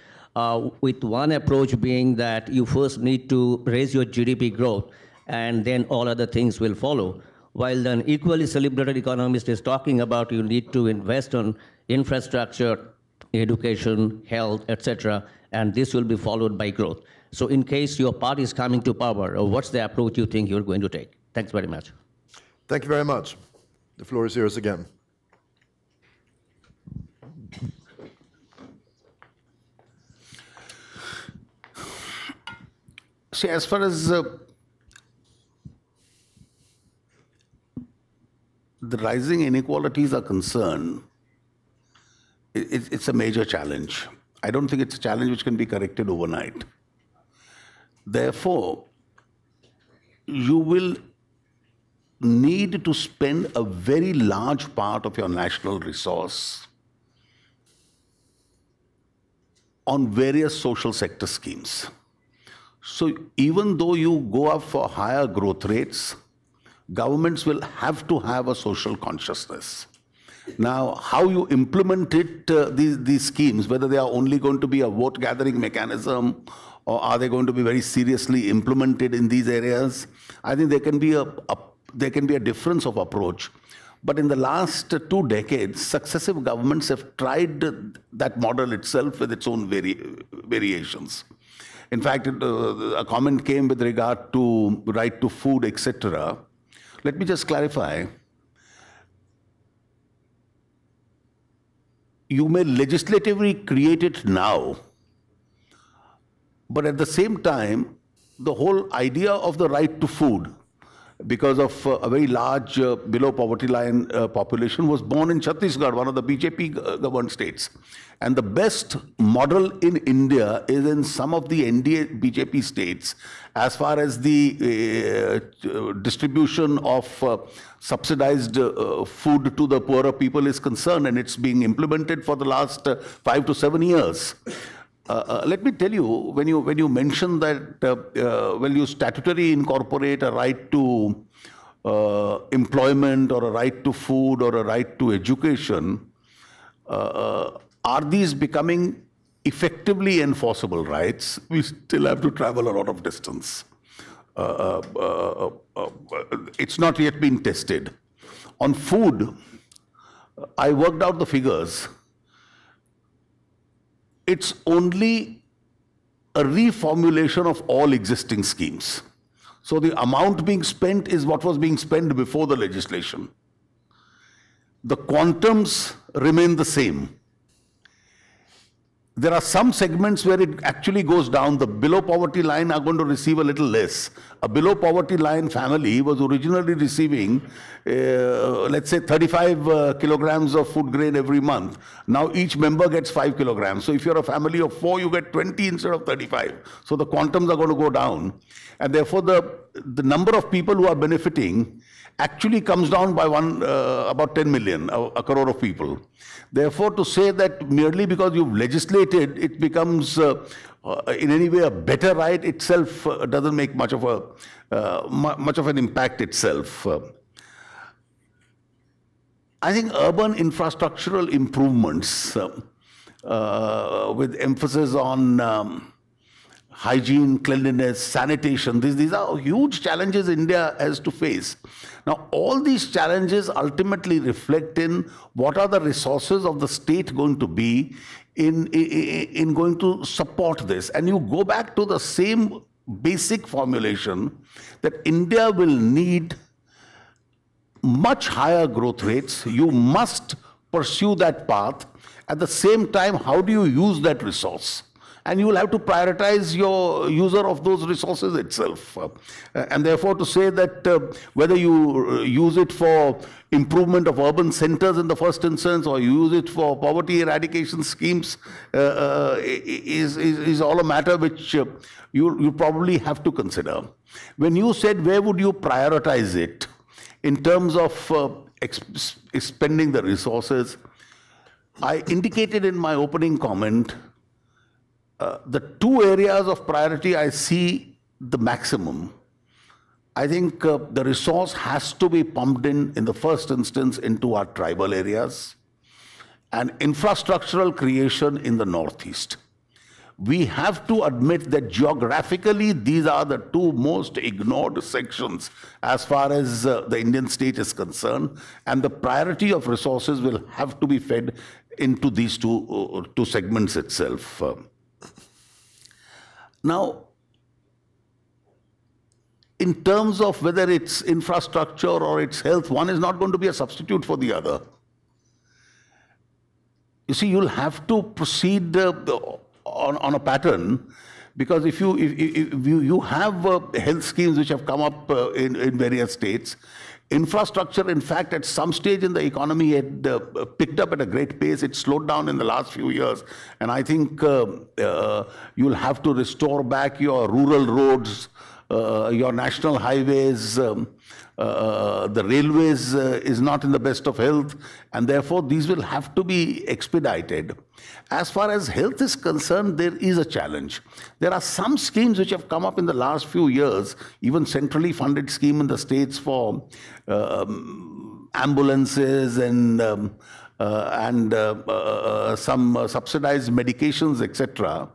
with one approach being that you first need to raise your GDP growth and then all other things will follow. While an equally celebrated economist is talking about you need to invest on infrastructure, education, health, etc., and this will be followed by growth. So in case your party is coming to power, what's the approach you think you're going to take? Thanks very much. Thank you very much. The floor is yours again. See, as far as the rising inequalities are concerned, it's a major challenge. I don't think it's a challenge which can be corrected overnight. Therefore, you will need to spend a very large part of your national resource on various social sector schemes. So even though you go up for higher growth rates, governments will have to have a social consciousness. Now, how you implement it, these schemes, whether they are only going to be a vote-gathering mechanism or are they going to be very seriously implemented in these areas, I think there can be a difference of approach. But in the last 2 decades, successive governments have tried that model itself with its own variations. In fact, a comment came with regard to right to food, etc. Let me just clarify. You may legislatively create it now, but at the same time, the whole idea of the right to food, because of a very large below poverty line population, was born in Chhattisgarh, one of the BJP governed states. And the best model in India is in some of the NDA BJP states as far as the distribution of subsidized food to the poorer people is concerned, and it's being implemented for the last 5 to 7 years. Let me tell you, when you mention that when you statutorily incorporate a right to employment or a right to food or a right to education, are these becoming effectively enforceable rights? We still have to travel a lot of distance. It's not yet been tested. On food, I worked out the figures. It's only a reformulation of all existing schemes. So the amount being spent is what was being spent before the legislation. The quantums remain the same. There are some segments where it actually goes down. The below poverty line are going to receive a little less. A below poverty line family was originally receiving, let's say, 35 kilograms of food grain every month. Now each member gets 5 kilograms. So if you're a family of 4, you get 20 instead of 35. So the quantums are going to go down. And therefore, the number of people who are benefiting actually comes down by about 10 million, a crore of people. Therefore, to say that merely because you've legislated, it becomes in any way a better right itself doesn't make much of an impact itself. I think urban infrastructural improvements with emphasis on hygiene, cleanliness, sanitation, these are huge challenges India has to face. Now, all these challenges ultimately reflect in what are the resources of the state going to be in going to support this. And you go back to the same basic formulation that India will need much higher growth rates. You must pursue that path. At the same time, how do you use that resource? And you will have to prioritize your user of those resources itself. And therefore, to say that whether you use it for improvement of urban centers in the first instance or you use it for poverty eradication schemes is all a matter which you probably have to consider. When you said where would you prioritize it in terms of expending the resources, I indicated in my opening comment the 2 areas of priority I see the maximum. I think the resource has to be pumped in the first instance into our tribal areas and infrastructural creation in the Northeast. We have to admit that geographically these are the 2 most ignored sections as far as the Indian state is concerned, and the priority of resources will have to be fed into these two segments itself. Now, in terms of whether it's infrastructure or it's health, one is not going to be a substitute for the other. You see, you'll have to proceed on a pattern, because if you have health schemes which have come up in various states, Infrastructure, in fact, at some stage in the economy, had picked up at a great pace. It slowed down in the last few years. And I think you'll have to restore back your rural roads, your national highways, the railways is not in the best of health, and therefore these will have to be expedited. As far as health is concerned, there is a challenge. There are some schemes which have come up in the last few years, even centrally funded scheme in the states for ambulances and some subsidized medications, etc.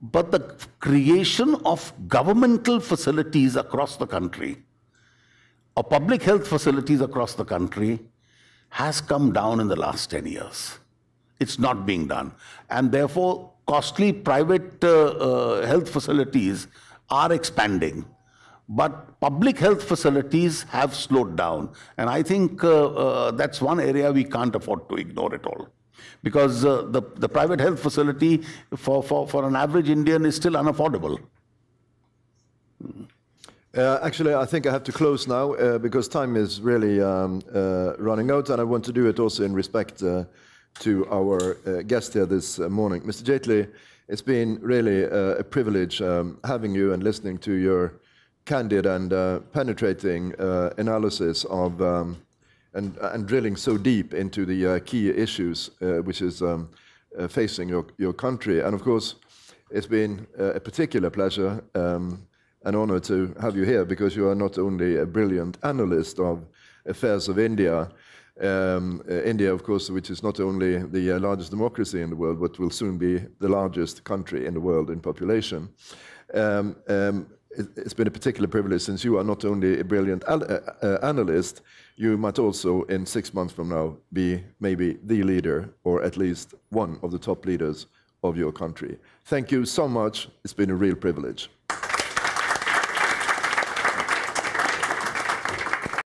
But the creation of governmental facilities across the country, or public health facilities across the country, has come down in the last 10 years. It's not being done. And therefore, costly private health facilities are expanding. But public health facilities have slowed down. And I think that's one area we can't afford to ignore at all. Because the private health facility for an average Indian is still unaffordable. Actually, I think I have to close now because time is really running out, and I want to do it also in respect to our guest here this morning. Mr. Jaitley, it's been really a privilege having you and listening to your candid and penetrating analysis of and drilling so deep into the key issues which is facing your country. And of course, it's been a particular pleasure, an honor to have you here, because you are not only a brilliant analyst of affairs of India, India, of course, which is not only the largest democracy in the world, but will soon be the largest country in the world in population. It's been a particular privilege, since you are not only a brilliant analyst, you might also, in 6 months from now, be maybe the leader, or at least one of the top leaders of your country. Thank you so much. It's been a real privilege.